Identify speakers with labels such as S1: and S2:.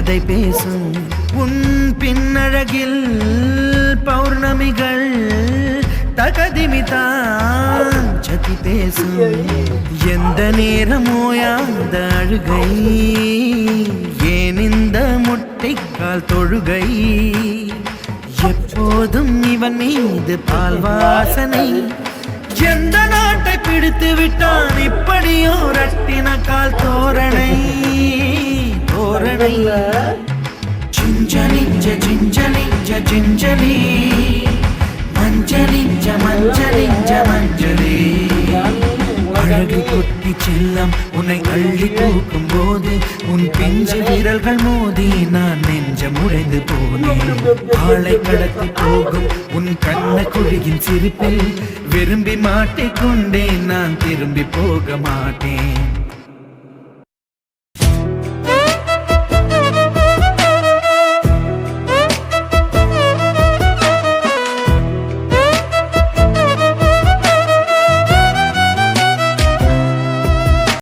S1: கதை பேசும் உன் பின்னழகில் பௌர்ணமிகள் தகதிமிதான் சதி பேசும் எந்த நேரமோயாத அழுகை ஏன் இந்த முட்டைக்கால் தொழுகை எப்போதும் இவன் மீது பால் வாசனை எந்த நாட்டை பிடித்து விட்டான் இப்படியோ ரட்டின கால் தோரணை தோரணை சிஞ்சலிஞ்ச சிஞ்சலிஞ்ச சிஞ்சலி மஞ்சளிஞ்ச மஞ்சளிஞ்ச மஞ்சளி அழகு கொட்டி செல்லம் உன்னை அள்ளி தூக்கும் போது உன் பிஞ்சு விரல்கள் மோதி நான் நெஞ்சம் உடைந்து போனேன் ஆளை கடத்தி போகும் உன் கண்ண குழியின் சிரிப்பில் விரும்பி மாட்டிக்கொண்டேன் நான் திரும்பி போக மாட்டேன்